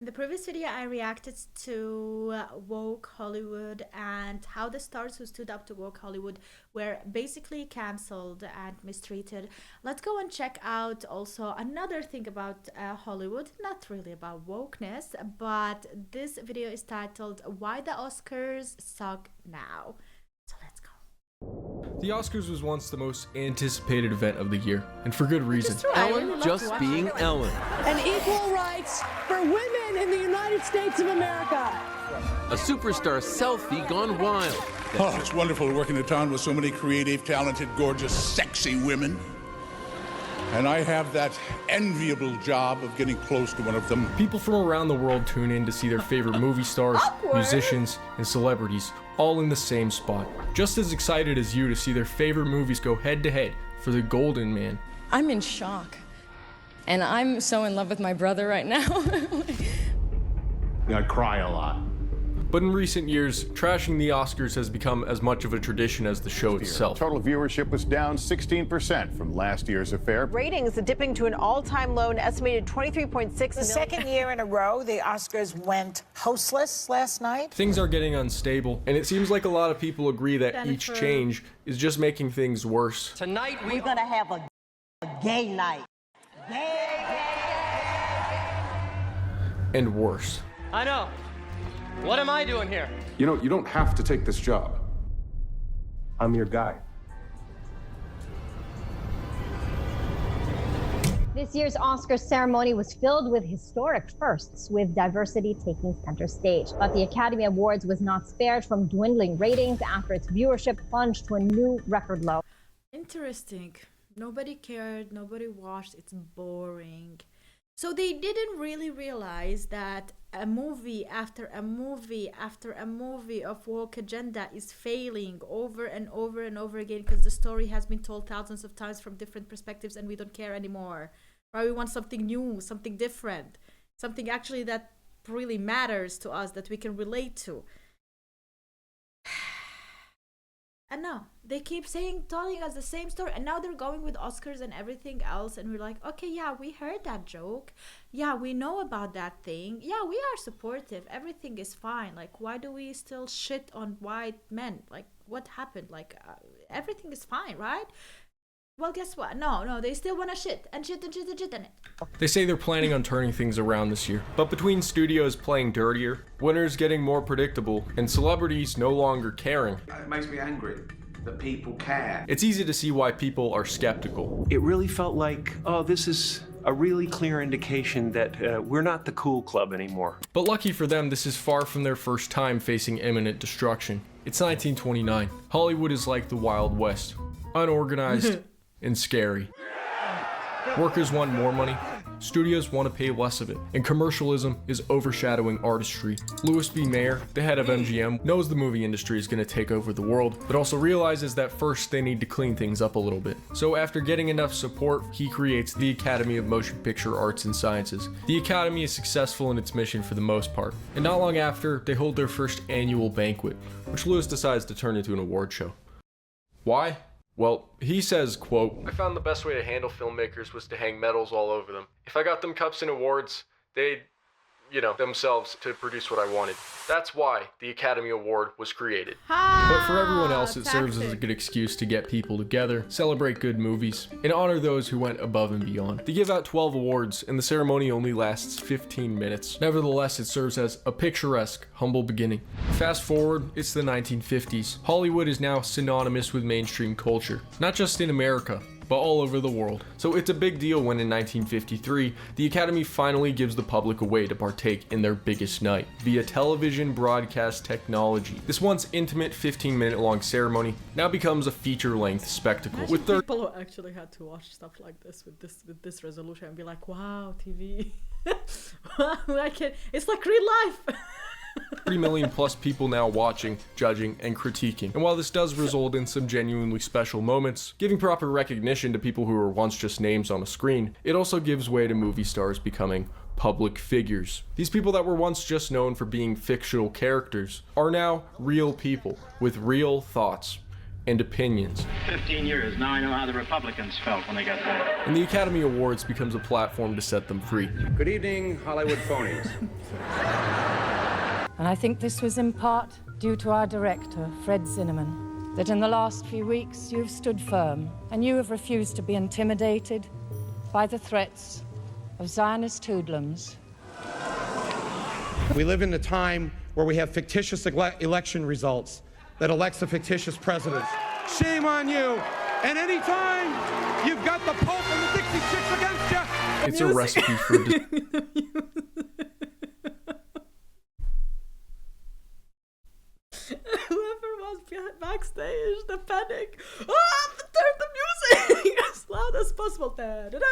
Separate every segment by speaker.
Speaker 1: In the previous video, I reacted to woke Hollywood and how the stars who stood up to woke Hollywood were basically cancelled and mistreated. Let's go and check out also another thing about Hollywood, not really about wokeness, but this video is titled "Why the Oscars Suck Now." So let's go.
Speaker 2: The Oscars was once the most anticipated event of the year, and for good reason.
Speaker 3: Ellen just being Ellen.
Speaker 4: And equal rights for women in the United States of America.
Speaker 3: A superstar selfie gone wild.
Speaker 5: Oh, it's wonderful to work in a town with so many creative, talented, gorgeous, sexy women. And I have that enviable job of getting close to one of them.
Speaker 2: People from around the world tune in to see their favorite movie stars, musicians, and celebrities all in the same spot. Just as excited as you to see their favorite movies go head to head for the Golden Man.
Speaker 6: I'm in shock. And I'm so in love with my brother right now.
Speaker 7: I cry a lot.
Speaker 2: But in recent years, trashing the Oscars has become as much of a tradition as the show itself.
Speaker 7: Total viewership was down 16% from last year's affair.
Speaker 8: Ratings dipping to an all-time low, an estimated 23.6 million.
Speaker 9: The second year in a row, the Oscars went hostless last night.
Speaker 2: Things are getting unstable, and it seems like a lot of people agree that each change is just making things worse.
Speaker 8: Tonight we're gonna have a gay night.
Speaker 2: And worse.
Speaker 10: I know. What am I doing here?
Speaker 11: You know, you don't have to take this job. I'm your guy.
Speaker 12: This year's Oscars ceremony was filled with historic firsts, with diversity taking center stage. But the Academy Awards was not spared from dwindling ratings after its viewership plunged to a new record low.
Speaker 1: Interesting. Nobody cared, nobody watched, it's boring. So they didn't really realize that a movie after a movie after a movie of woke agenda is failing over and over and over again because the story has been told thousands of times from different perspectives and we don't care anymore. Right? We want something new, something different, something actually that really matters to us, that we can relate to. And no, they keep telling us the same story, and now they're going with Oscars and everything else, and we're like, okay, yeah, we heard that joke, yeah, we know about that thing, yeah, we are supportive, everything is fine. Like, why do we still shit on white men? Like, what happened? Like, everything is fine, right? Well, guess what? No, they still want to shit and shit and shit and shit on it.
Speaker 2: They say they're planning on turning things around this year, but between studios playing dirtier, winners getting more predictable, and celebrities no longer caring,
Speaker 13: it makes me angry that people care.
Speaker 2: It's easy to see why people are skeptical.
Speaker 14: It really felt like, oh, this is a really clear indication that we're not the cool club anymore.
Speaker 2: But lucky for them, this is far from their first time facing imminent destruction. It's 1929. Hollywood is like the Wild West, unorganized and scary. Workers want more money, studios want to pay less of it, and commercialism is overshadowing artistry. Louis B. Mayer, the head of MGM, knows the movie industry is going to take over the world, but also realizes that first they need to clean things up a little bit. So after getting enough support, he creates the Academy of Motion Picture Arts and Sciences. The Academy is successful in its mission for the most part, and not long after, they hold their first annual banquet, which Louis decides to turn into an award show. Why? Well, he says, quote, "I found the best way to handle filmmakers was to hang medals all over them. If I got them cups and awards, they'd, themselves to produce what I wanted. That's why the Academy Award was created." But for everyone else, it serves as a good excuse to get people together, celebrate good movies, and honor those who went above and beyond. They give out 12 awards, and the ceremony only lasts 15 minutes. Nevertheless, it serves as a picturesque, humble beginning. Fast forward, it's the 1950s. Hollywood is now synonymous with mainstream culture, not just in America, but all over the world. So it's a big deal when in 1953, the Academy finally gives the public a way to partake in their biggest night via television broadcast technology. This once intimate 15-minute long ceremony now becomes a feature-length spectacle.
Speaker 1: With people who actually had to watch stuff like this with this resolution and be like, wow, TV. It's like real life.
Speaker 2: 3 million plus people now watching, judging, and critiquing. And while this does result in some genuinely special moments, giving proper recognition to people who were once just names on a screen, it also gives way to movie stars becoming public figures. These people that were once just known for being fictional characters are now real people with real thoughts, and opinions.
Speaker 15: 15 years, now I know how the Republicans felt when they got there.
Speaker 2: And the Academy Awards becomes a platform to set them free.
Speaker 11: Good evening, Hollywood phonies.
Speaker 16: And I think this was in part due to our director, Fred Zinnemann, that in the last few weeks you've stood firm and you have refused to be intimidated by the threats of Zionist hoodlums.
Speaker 17: We live in a time where we have fictitious election results that elects a fictitious president. Shame on you! And anytime you've got the Pope and the Dixie Chicks against you...
Speaker 2: It's a recipe for...
Speaker 1: Whoever was backstage, the panic. Oh, turn the music as loud as possible. Da-da-da.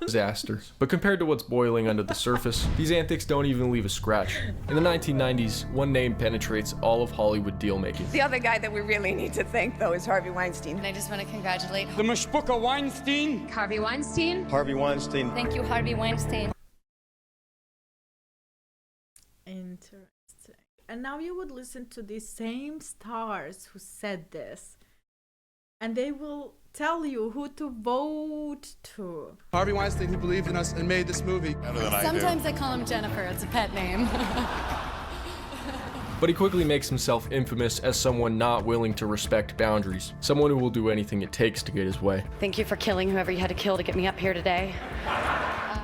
Speaker 2: Disaster. But compared to what's boiling under the surface, these antics don't even leave a scratch. In the 1990s, one name penetrates all of Hollywood deal-making.
Speaker 18: The other guy that we really need to thank, though, is Harvey Weinstein.
Speaker 19: And I just want to congratulate
Speaker 20: the Mashbuka Weinstein.
Speaker 19: Harvey Weinstein.
Speaker 11: Harvey Weinstein.
Speaker 19: Thank you, Harvey Weinstein.
Speaker 1: Interesting. And now you would listen to these same stars who said this, and they will tell you who to vote to.
Speaker 21: Harvey Weinstein, who believed in us and made this movie.
Speaker 19: Sometimes I call him Jennifer. It's a pet name.
Speaker 2: But he quickly makes himself infamous as someone not willing to respect boundaries, someone who will do anything it takes to get his way.
Speaker 19: Thank you for killing whoever you had to kill to get me up here today.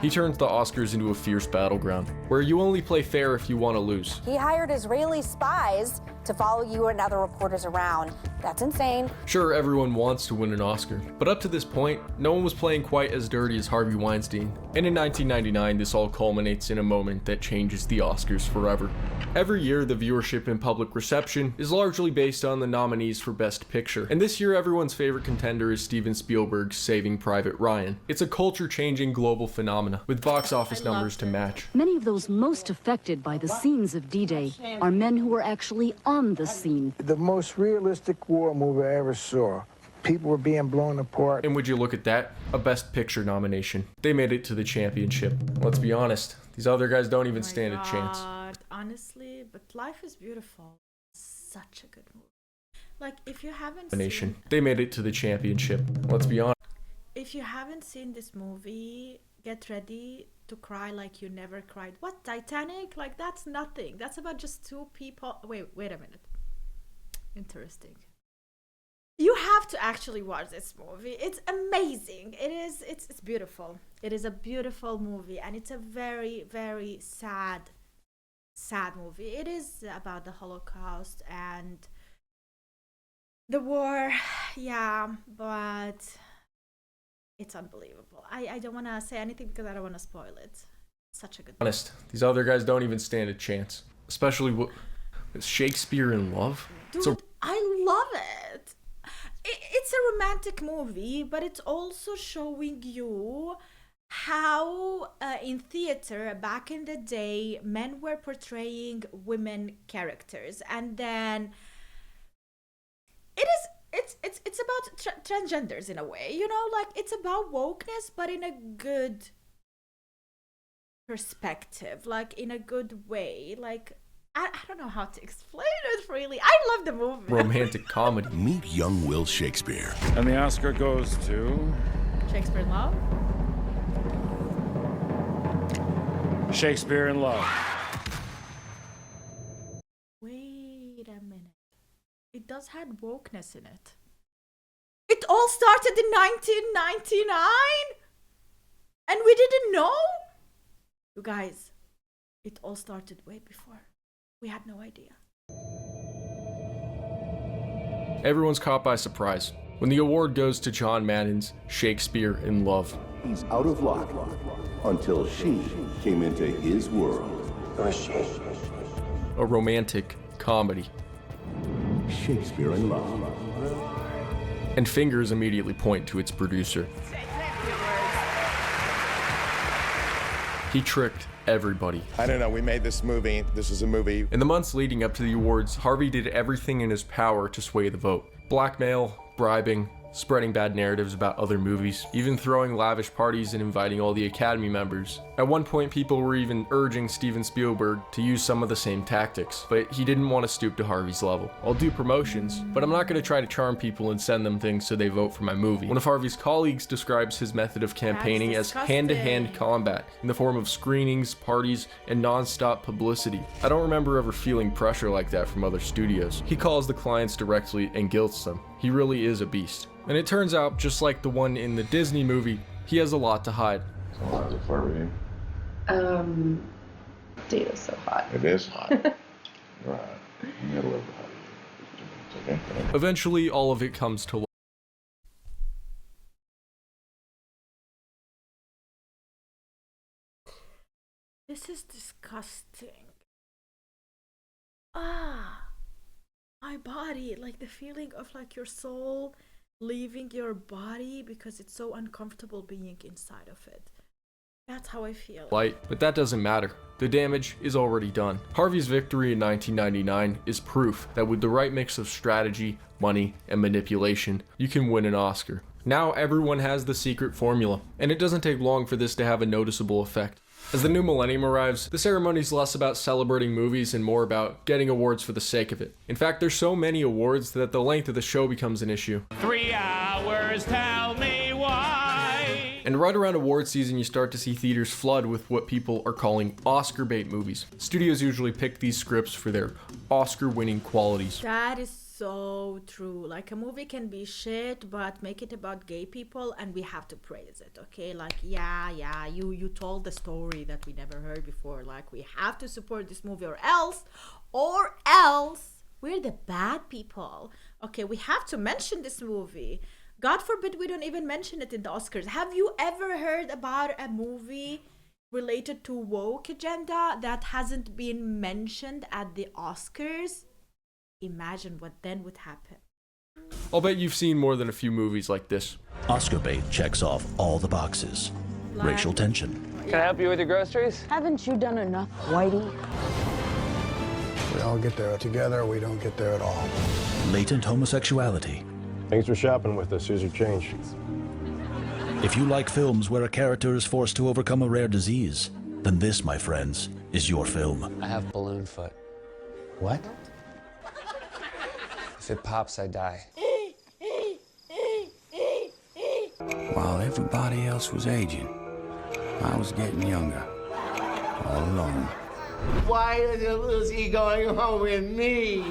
Speaker 2: He turns the Oscars into a fierce battleground, where you only play fair if you want to lose.
Speaker 22: He hired Israeli spies to follow you and other reporters around. That's insane.
Speaker 2: Sure, everyone wants to win an Oscar, but up to this point, no one was playing quite as dirty as Harvey Weinstein. And in 1999, this all culminates in a moment that changes the Oscars forever. Every year, the viewership and public reception is largely based on the nominees for Best Picture. And this year, everyone's favorite contender is Steven Spielberg's Saving Private Ryan. It's a culture-changing global phenomenon, with box office numbers to match.
Speaker 23: Many of those most affected by the scenes of D-Day are men who were actually on the scene.
Speaker 24: The most realistic war movie I ever saw. People were being blown apart.
Speaker 2: And would you look at that? A Best Picture nomination. They made it to the championship. Let's be honest, these other guys don't even stand a chance.
Speaker 1: Honestly, but Life is Beautiful. Such a good movie. Like, if you haven't
Speaker 2: seen... They made it to the championship. Let's be honest.
Speaker 1: If you haven't seen this movie, get ready to cry like you never cried. What, Titanic? Like, that's nothing. That's about just two people. Wait a minute. Interesting. You have to actually watch this movie. It's amazing. It's beautiful. It is a beautiful movie, and it's a very, very sad movie. It is about the Holocaust and the war. Yeah, but it's unbelievable. I don't want to say anything because I don't want to spoil it. Such a good movie.
Speaker 2: Honest, these other guys don't even stand a chance. Especially with Shakespeare in Love.
Speaker 1: Dude, I love it. It's a romantic movie, but it's also showing you how in theater back in the day men were portraying women characters, and then it's about transgenders in a way, you know, like it's about wokeness but in a good perspective, like in a good way. Like I don't know how to explain it really. I love the movie.
Speaker 2: Romantic comedy.
Speaker 25: Meet young Will Shakespeare.
Speaker 26: And the Oscar goes to...
Speaker 1: Shakespeare in Love?
Speaker 26: Shakespeare in Love.
Speaker 1: Wait a minute. It does have wokeness in it. It all started in 1999? And we didn't know? You guys, it all started way before. We had no idea.
Speaker 2: Everyone's caught by surprise when the award goes to John Madden's Shakespeare in Love.
Speaker 25: He's out of luck until she came into his world.
Speaker 2: A romantic comedy.
Speaker 25: Shakespeare in Love.
Speaker 2: And fingers immediately point to its producer. He tricked everybody.
Speaker 27: I don't know, we made this movie. This is a movie.
Speaker 2: In the months leading up to the awards, Harvey did everything in his power to sway the vote. Blackmail, bribing, spreading bad narratives about other movies, even throwing lavish parties and inviting all the Academy members. At one point, people were even urging Steven Spielberg to use some of the same tactics, but he didn't want to stoop to Harvey's level. I'll do promotions, but I'm not going to try to charm people and send them things so they vote for my movie. One of Harvey's colleagues describes his method of campaigning as hand-to-hand combat in the form of screenings, parties, and non-stop publicity. I don't remember ever feeling pressure like that from other studios. He calls the clients directly and guilts them. He really is a beast. And it turns out, just like the one in the Disney movie, he has a lot to hide.
Speaker 25: So how's it flirting?
Speaker 3: Data's so hot.
Speaker 25: It is hot. Right. You gotta live with it. Okay.
Speaker 2: Eventually, all of it comes to light.
Speaker 1: This is disgusting. My body, like the feeling of like your soul leaving your body because it's so uncomfortable being inside of it. That's how I feel.
Speaker 2: But that doesn't matter. The damage is already done. Harvey's victory in 1999 is proof that with the right mix of strategy, money, and manipulation, you can win an Oscar. Now everyone has the secret formula, and it doesn't take long for this to have a noticeable effect. As the new millennium arrives, the ceremony's less about celebrating movies and more about getting awards for the sake of it. In fact, there's so many awards that the length of the show becomes an issue.
Speaker 4: 3 hours, tell me why.
Speaker 2: And right around award season, you start to see theaters flood with what people are calling Oscar bait movies. Studios usually pick these scripts for their Oscar-winning qualities.
Speaker 1: That is so true. Like a movie can be shit, but make it about gay people and we have to praise it, okay? Like, yeah, you told the story that we never heard before. Like, we have to support this movie or else we're the bad people. Okay, we have to mention this movie. God forbid we don't even mention it in the Oscars. Have you ever heard about a movie related to woke agenda that hasn't been mentioned at the Oscars? Imagine what then would happen.
Speaker 2: I'll bet you've seen more than a few movies like this.
Speaker 5: Oscar bait checks off all the boxes. Racial tension.
Speaker 10: Can I help you with your groceries?
Speaker 6: Haven't you done enough, Whitey?
Speaker 24: We all get there together, or we don't get there at all.
Speaker 5: Latent homosexuality.
Speaker 11: Thanks for shopping with us. Here's your change.
Speaker 5: If you like films where a character is forced to overcome a rare disease, then this, my friends, is your film.
Speaker 10: I have balloon foot.
Speaker 5: What?
Speaker 10: If it pops, I die.
Speaker 7: While everybody else was aging, I was getting younger, all alone.
Speaker 8: Why is he going home with me?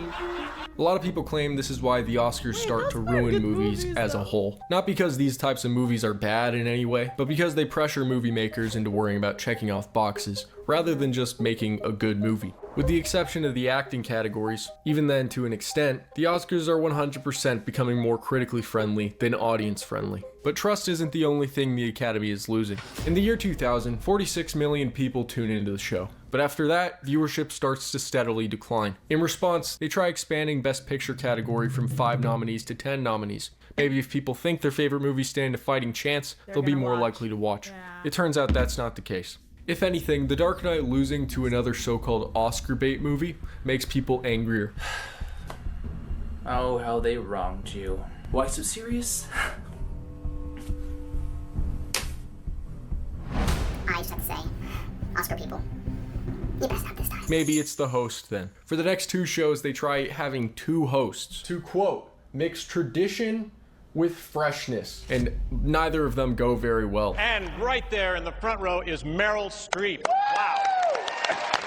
Speaker 2: A lot of people claim this is why the Oscars start to ruin movies as a whole. Not because these types of movies are bad in any way, but because they pressure movie makers into worrying about checking off boxes, rather than just making a good movie. With the exception of the acting categories, even then to an extent, the Oscars are 100% becoming more critically friendly than audience friendly. But trust isn't the only thing the Academy is losing. In the year 2000, 46 million people tune into the show. But after that, viewership starts to steadily decline. In response, they try expanding Best Picture category from 5 nominees to 10 nominees. Maybe if people think their favorite movies stand a fighting chance, they'll be more likely to watch. Yeah. It turns out that's not the case. If anything, The Dark Knight losing to another so-called Oscar bait movie makes people angrier.
Speaker 9: Oh, how they wronged you. Why so serious?
Speaker 28: I should say, Oscar people, you best have this time.
Speaker 2: Maybe it's the host then. For the next 2 shows, they try having 2 hosts to, quote, mix tradition with freshness, and neither of them go very well.
Speaker 15: And right there in the front row is Meryl Streep. Wow.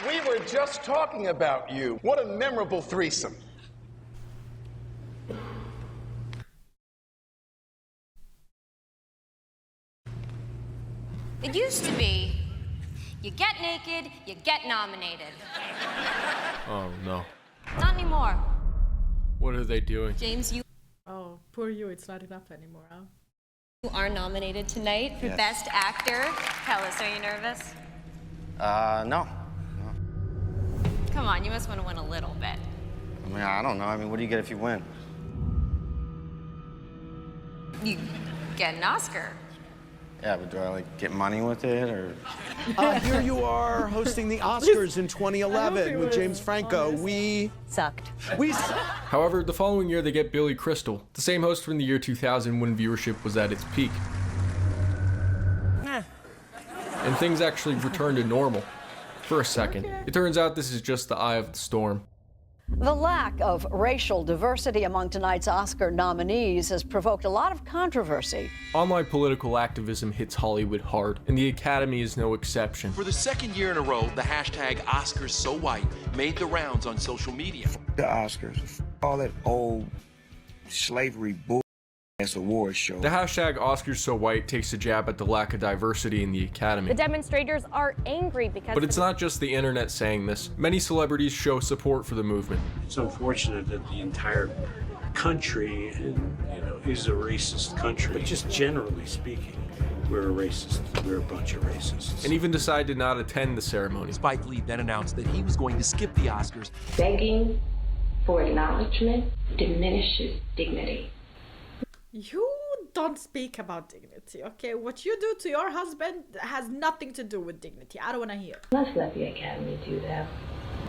Speaker 27: We were just talking about you. What a memorable threesome.
Speaker 29: It used to be, you get naked, you get nominated.
Speaker 2: Oh no.
Speaker 29: Not anymore.
Speaker 2: What are they doing?
Speaker 29: James, you...
Speaker 1: Oh, poor you, it's not enough anymore, huh?
Speaker 29: You are nominated tonight for Best Actor. Tell us, are you nervous?
Speaker 10: No.
Speaker 29: Come on, you must want to win a little bit.
Speaker 10: I mean, I don't know. I mean, what do you get if you win?
Speaker 29: You get an Oscar.
Speaker 10: Yeah, but do I like get money with it or?
Speaker 3: Here you are hosting the Oscars in 2011 with James Franco. We
Speaker 19: Sucked.
Speaker 2: However, the following year they get Billy Crystal, the same host from the year 2000 when viewership was at its peak. And things actually return to normal. For a second. It turns out this is just the eye of the storm.
Speaker 23: The lack of racial diversity among tonight's Oscar nominees has provoked a lot of controversy.
Speaker 2: Online political activism hits Hollywood hard, and the Academy is no exception.
Speaker 12: For the second year in a row, the hashtag #OscarsSoWhite made the rounds on social media.
Speaker 24: The Oscars, all that old slavery bull ass award show.
Speaker 2: The hashtag #OscarsSoWhite takes a jab at the lack of diversity in the Academy.
Speaker 29: The demonstrators are angry because...
Speaker 2: But it's not just the internet saying this. Many celebrities show support for the movement.
Speaker 13: It's unfortunate that the entire country is a racist country. But just generally speaking, we're a racist. We're a bunch of racists.
Speaker 2: And even decided to not attend the ceremony.
Speaker 12: Spike Lee then announced that he was going to skip the Oscars.
Speaker 14: Begging for acknowledgement diminishes dignity.
Speaker 1: You don't speak about dignity, okay? What you do to your husband has nothing to do with dignity. I don't want to hear.
Speaker 14: Let's let the Academy do that.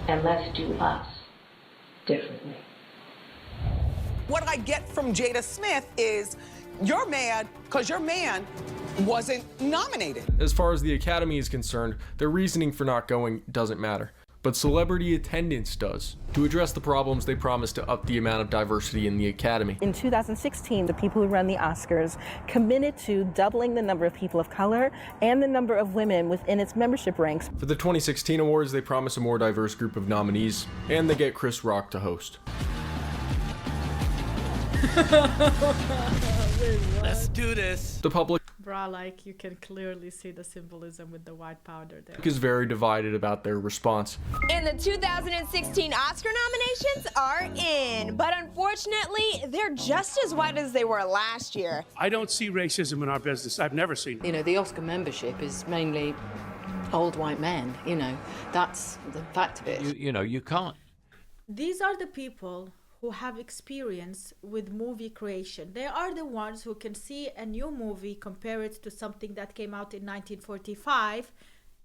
Speaker 14: And let's do us differently.
Speaker 16: What I get from Jada Smith is you're mad because your man wasn't nominated.
Speaker 2: As far as the Academy is concerned, their reasoning for not going doesn't matter. But celebrity attendance does. To address the problems, they promised to up the amount of diversity in the Academy.
Speaker 17: In 2016, the people who run the Oscars committed to doubling the number of people of color and the number of women within its membership ranks.
Speaker 2: For the 2016 awards, they promise a more diverse group of nominees, and they get Chris Rock to host.
Speaker 3: Let's do this.
Speaker 2: The public
Speaker 1: Bruh, like, you can clearly see the symbolism with the white powder there.
Speaker 2: is very divided about their response.
Speaker 29: And the 2016 Oscar nominations are in, but unfortunately, they're just as white as they were last year.
Speaker 13: I don't see racism in our business. I've never seen it.
Speaker 6: You know, the Oscar membership is mainly old white men, that's the fact of it.
Speaker 7: You can't.
Speaker 1: These are the people who have experience with movie creation. They are the ones who can see a new movie, compare it to something that came out in 1945.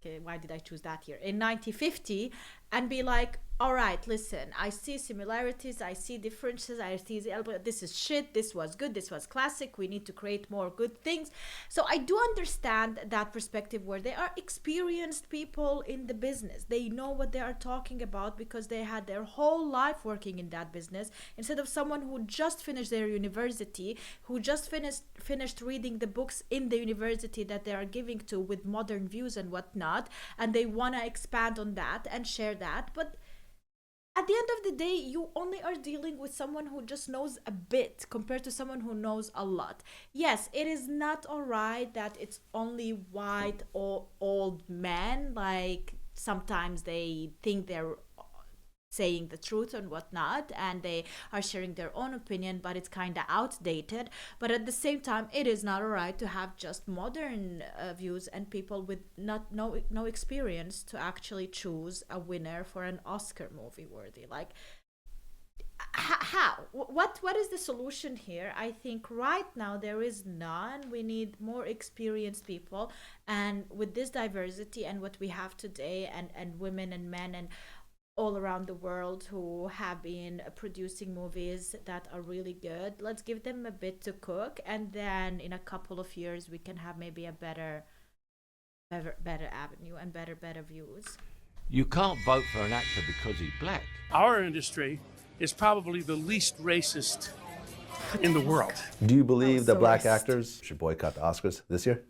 Speaker 1: Okay, why did I choose that year? In 1950, and be like, all right, listen, I see similarities, I see differences, I see this is shit, this was good, this was classic, we need to create more good things. So I do understand that perspective where they are experienced people in the business. They know what they are talking about because they had their whole life working in that business, instead of someone who just finished their university, who just finished reading the books in the university that they are giving to with modern views and whatnot, and they want to expand on that and share that. But at the end of the day, you only are dealing with someone who just knows a bit compared to someone who knows a lot. Yes, it is not all right that it's only white or old men. Like, sometimes they think they're saying the truth and whatnot, and they are sharing their own opinion, but it's kind of outdated. But at the same time, it is not alright to have just modern views and people with no experience to actually choose a winner for an Oscar movie worthy. Like, how? What is the solution here? I think right now there is none. We need more experienced people, and with this diversity and what we have today, and women and men and all around the world who have been producing movies that are really good, let's give them a bit to cook, and then in a couple of years we can have maybe a better avenue and better views.
Speaker 7: You can't vote for an actor because he's black.
Speaker 13: Our industry is probably the least racist in the world.
Speaker 18: Do you believe that black actors should boycott the Oscars this year?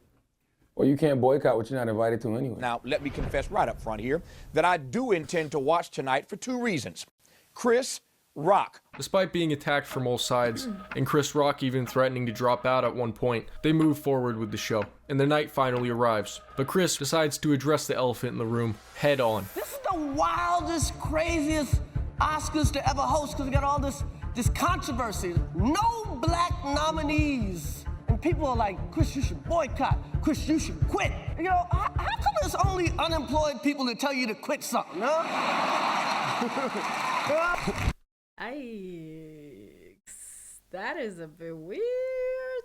Speaker 20: Well, you can't boycott what you're not invited to anyway.
Speaker 27: Now, let me confess right up front here that I do intend to watch tonight for two reasons. Chris Rock.
Speaker 2: Despite being attacked from all sides, and Chris Rock even threatening to drop out at one point, they move forward with the show, and the night finally arrives. But Chris decides to address the elephant in the room head on.
Speaker 8: This is the wildest, craziest Oscars to ever host, because we got all this controversy. No black nominees. And people are like, Chris, you should boycott. Chris, you should quit. How come there's only unemployed people that tell you to quit something, huh?
Speaker 1: Yikes. That is a bit weird.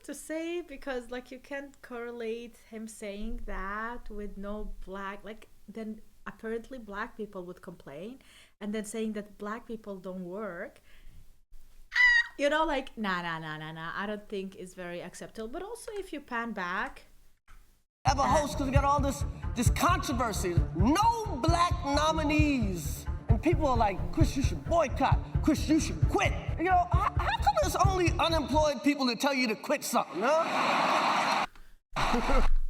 Speaker 1: to say, because like you can't correlate him saying that with no black, like then apparently black people would complain, and then saying that black people don't work. You know, like nah. I don't think it's very acceptable. But also, if you pan back,
Speaker 8: Ever host because we got all this controversy. No black nominees. And people are like, Chris, you should boycott. Chris, you should quit. You know, how come it's only unemployed people that tell you to quit something, huh?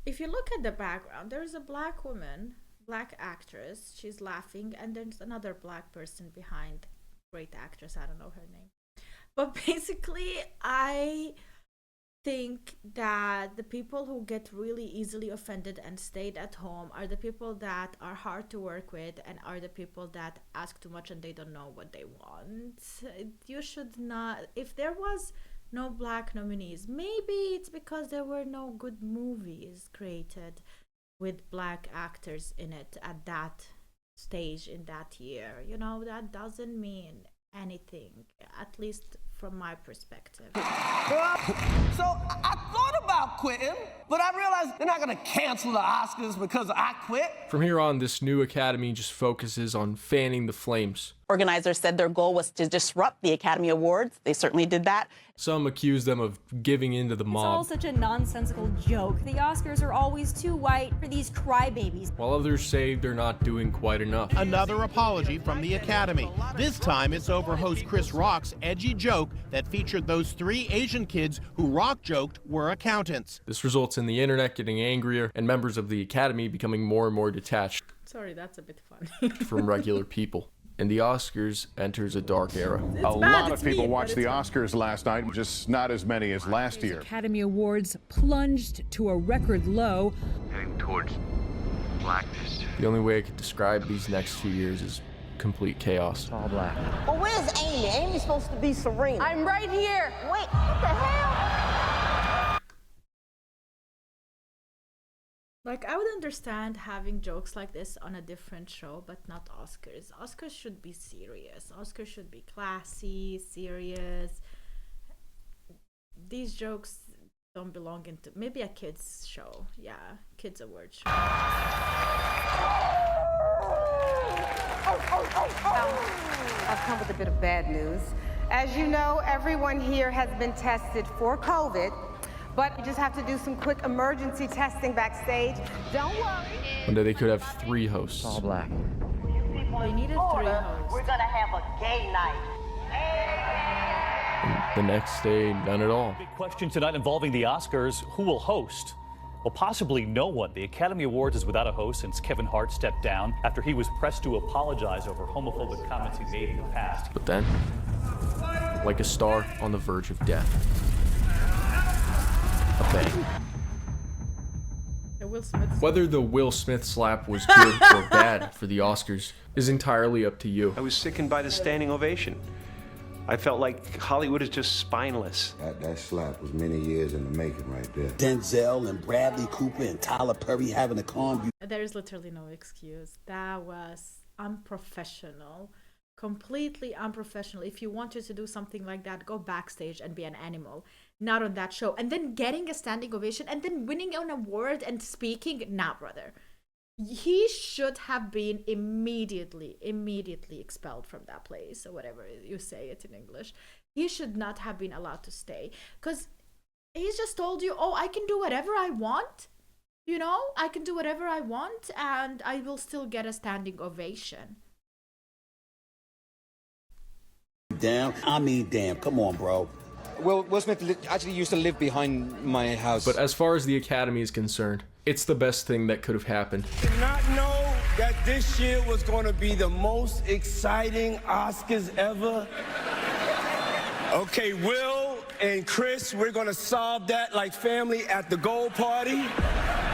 Speaker 1: If you look at the background, there's a black woman, black actress. She's laughing, and there's another black person behind. Great actress, I don't know her name. But basically, I think that the people who get really easily offended and stayed at home are the people that are hard to work with, and are the people that ask too much and they don't know what they want. You should not, if there was no black nominees, maybe it's because there were no good movies created with black actors in it at that stage in that year. You know, that doesn't mean anything, at least from my perspective.
Speaker 8: So I thought about quitting, but I realized they're not gonna cancel the Oscars because I quit.
Speaker 2: From here on, this new Academy just focuses on fanning the flames.
Speaker 4: Organizers said their goal was to disrupt the Academy Awards. They certainly did that.
Speaker 2: Some accuse them of giving in to the mob,
Speaker 5: It's all such a nonsensical joke. The Oscars are always too white for these crybabies.
Speaker 2: while others say they're not doing quite enough.
Speaker 9: Another apology from the Academy. This time it's over host Chris Rock's edgy joke that featured those 3 Asian kids who Rock joked were accountants.
Speaker 2: This results in the internet getting angrier and members of the Academy becoming more and more detached
Speaker 1: Sorry, that's a bit funny.
Speaker 2: from regular people. And the Oscars enters a dark era.
Speaker 11: A lot of people watched the Oscars last night, just not as many as last year.
Speaker 21: Academy Awards plunged to a record low.
Speaker 22: Heading towards blackness.
Speaker 2: The only way I could describe these next 2 years is complete chaos.
Speaker 22: All black.
Speaker 8: Well, where's Amy? Amy's supposed to be Serena.
Speaker 29: I'm right here.
Speaker 8: Wait, what the hell?
Speaker 1: Like, I would understand having jokes like this on a different show, but not Oscars. Oscars should be serious. Oscars should be classy, serious. These jokes don't belong into maybe a kids show. Yeah, kids award show.
Speaker 25: I've come with a bit of bad news. As you know, everyone here has been tested for COVID, but you just have to do some quick emergency testing backstage. Don't worry.
Speaker 2: One day they could have 3 hosts.
Speaker 22: All black.
Speaker 1: They needed 3 hosts.
Speaker 8: We're gonna have a gay night.
Speaker 2: And the next day, none at all.
Speaker 26: Big question tonight involving the Oscars. Who will host? Well, possibly no one. The Academy Awards is without a host since Kevin Hart stepped down after he was pressed to apologize over homophobic comments he made in the past.
Speaker 2: But then, like a star on the verge of death, a bang. Whether the Will Smith slap was good or bad for the Oscars is entirely up to you.
Speaker 28: I was sickened by the standing ovation. I felt like Hollywood is just spineless.
Speaker 24: That slap was many years in the making right there.
Speaker 30: Denzel and Bradley Cooper and Tyler Perry having a conversation.
Speaker 1: There is literally no excuse. That was unprofessional. Completely unprofessional. If you wanted to do something like that, go backstage and be an animal, not on that show. And then getting a standing ovation and then winning an award and speaking, nah, brother. He should have been immediately expelled from that place, or whatever you say it in English. He should not have been allowed to stay, because he's just told you, oh, I can do whatever I want. You know, I can do whatever I want and I will still get a standing ovation.
Speaker 30: Damn, I mean, damn, come on, bro.
Speaker 31: Will Smith actually used to live behind my house.
Speaker 2: But as far as the Academy is concerned, it's the best thing that could have happened.
Speaker 24: Did not know that this year was going to be the most exciting Oscars ever. Okay, Will and Chris, we're going to solve that like family at the gold party.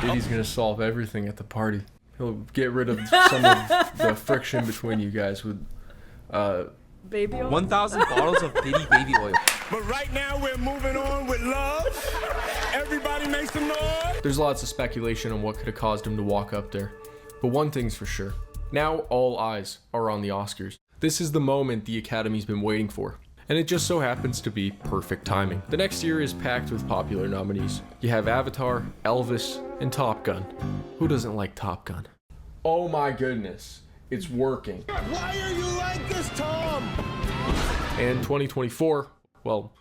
Speaker 2: Dude, he's gonna solve everything at the party. He'll get rid of some of the friction between you guys with
Speaker 1: baby oil.
Speaker 22: 1,000 bottles of Diddy baby oil.
Speaker 24: But right now we're moving on with love. Everybody make some noise.
Speaker 2: There's lots of speculation on what could have caused him to walk up there. But one thing's for sure. Now all eyes are on the Oscars. This is the moment the Academy's been waiting for. And it just so happens to be perfect timing. The next year is packed with popular nominees. You have Avatar, Elvis, and Top Gun. Who doesn't like Top Gun? Oh my goodness, it's working.
Speaker 24: Why are you like this, Tom?
Speaker 2: And 2024, well,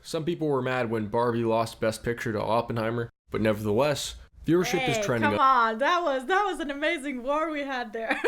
Speaker 2: some people were mad when Barbie lost Best Picture to Oppenheimer, but nevertheless, viewership is trending
Speaker 1: come on, that was an amazing war we had there.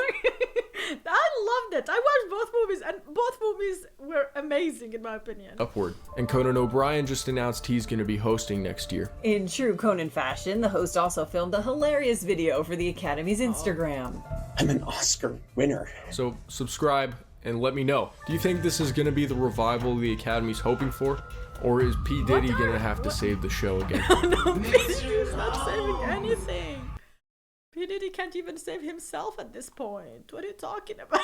Speaker 1: I loved it. I watched both movies, and both movies were amazing in my opinion.
Speaker 2: upward. And Conan O'Brien just announced he's going to be hosting next year.
Speaker 3: In true Conan fashion, the host also filmed a hilarious video for the Academy's Instagram.
Speaker 30: I'm an Oscar winner.
Speaker 2: So subscribe and let me know. Do you think this is going to be the revival the Academy's hoping for? Or is P. Diddy going to have to save the show again?
Speaker 1: No, P. Diddy's not saving anything. P. Diddy can't even save himself at this point. What are you talking about?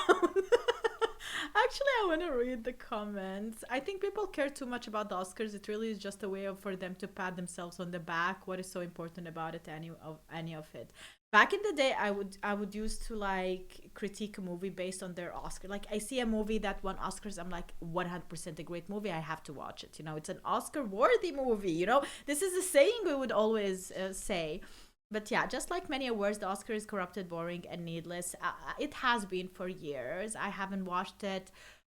Speaker 1: Actually, I want to read the comments. I think people care too much about the Oscars. It really is just a way for them to pat themselves on the back. What is so important about it? Any of it? Back in the day, I would used to like critique a movie based on their Oscar. Like I see a movie that won Oscars, I'm like 100% a great movie. I have to watch it. You know, it's an Oscar-worthy movie. You know, this is a saying we would always say. But yeah, just like many awards, the Oscar is corrupted, boring, and needless. It has been for years. I haven't watched it.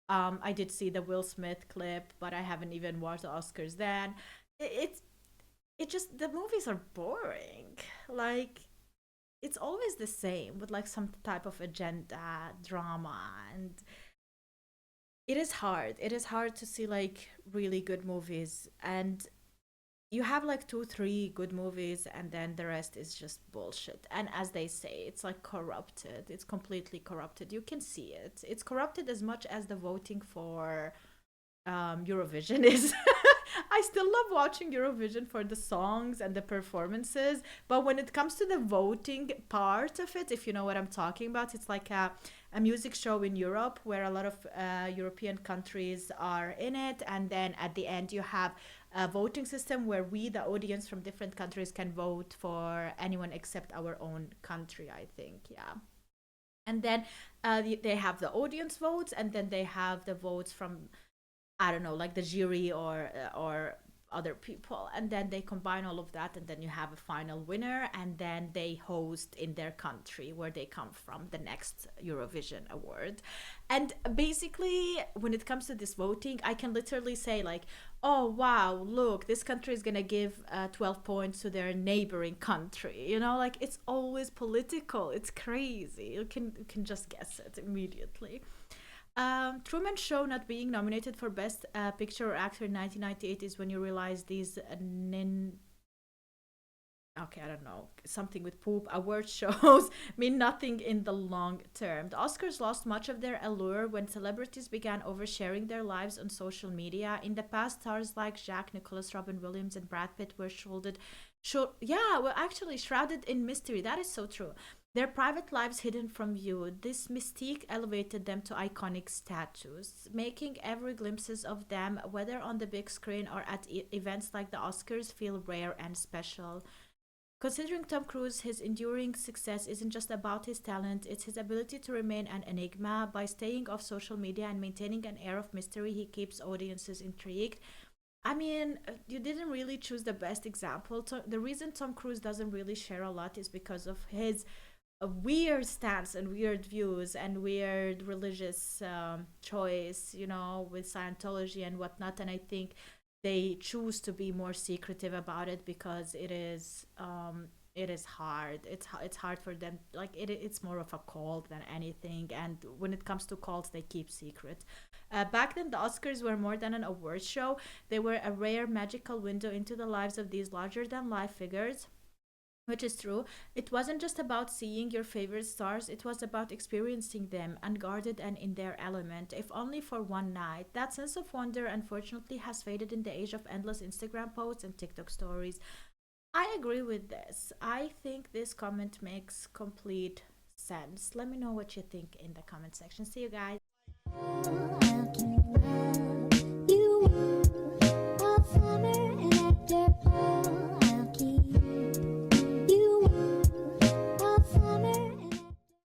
Speaker 1: I did see the Will Smith clip, but I haven't even watched the Oscars then. It just, the movies are boring. Like, it's always the same with like some type of agenda, drama, and it is hard. It is hard to see like really good movies, and you have like 2-3 good movies and then the rest is just bullshit. And as they say, it's like corrupted. It's completely corrupted. You can see it. It's corrupted as much as the voting for Eurovision is. I still love watching Eurovision for the songs and the performances, but when it comes to the voting part of it, if you know what I'm talking about, it's like a music show in Europe where a lot of European countries are in it, and then at the end you have a voting system where we, the audience from different countries, can vote for anyone except our own country, I think. Yeah. And then they have the audience votes, and then they have the votes from, I don't know, like the jury or other people, and then they combine all of that, and then you have a final winner, and then they host in their country where they come from the next Eurovision award. And basically, when it comes to this voting, I can literally say like, oh wow, look, this country is gonna give 12 points to their neighboring country, you know, like it's always political. It's crazy. You can just guess it immediately. Truman Show not being nominated for Best Picture or Actor in 1998 is when you realize these I don't know, something with poop award shows mean nothing in the long term. The Oscars lost much of their allure when celebrities began oversharing their lives on social media. In the past, stars like Jack Nicklaus, Robin Williams, and Brad Pitt were shrouded in mystery. That is so true. Their private lives hidden from view. This mystique elevated them to iconic status, making every glimpses of them, whether on the big screen or at events like the Oscars, feel rare and special. Considering Tom Cruise, his enduring success isn't just about his talent, it's his ability to remain an enigma. By staying off social media and maintaining an air of mystery, he keeps audiences intrigued. I mean, you didn't really choose the best example. The reason Tom Cruise doesn't really share a lot is because of his weird stance and weird views and weird religious choice, you know, with Scientology and whatnot. And I think they choose to be more secretive about it because it is hard. It's hard for them. Like it's more of a cult than anything. And when it comes to cults, they keep secret. Back then, the Oscars were more than an award show. They were a rare magical window into the lives of these larger-than-life figures. Which is true. It wasn't just about seeing your favorite stars, it was about experiencing them, unguarded and in their element, if only for one night. That sense of wonder, unfortunately, has faded in the age of endless Instagram posts and TikTok stories. I agree with this. I think this comment makes complete sense. Let me know what you think in the comment section. See you guys.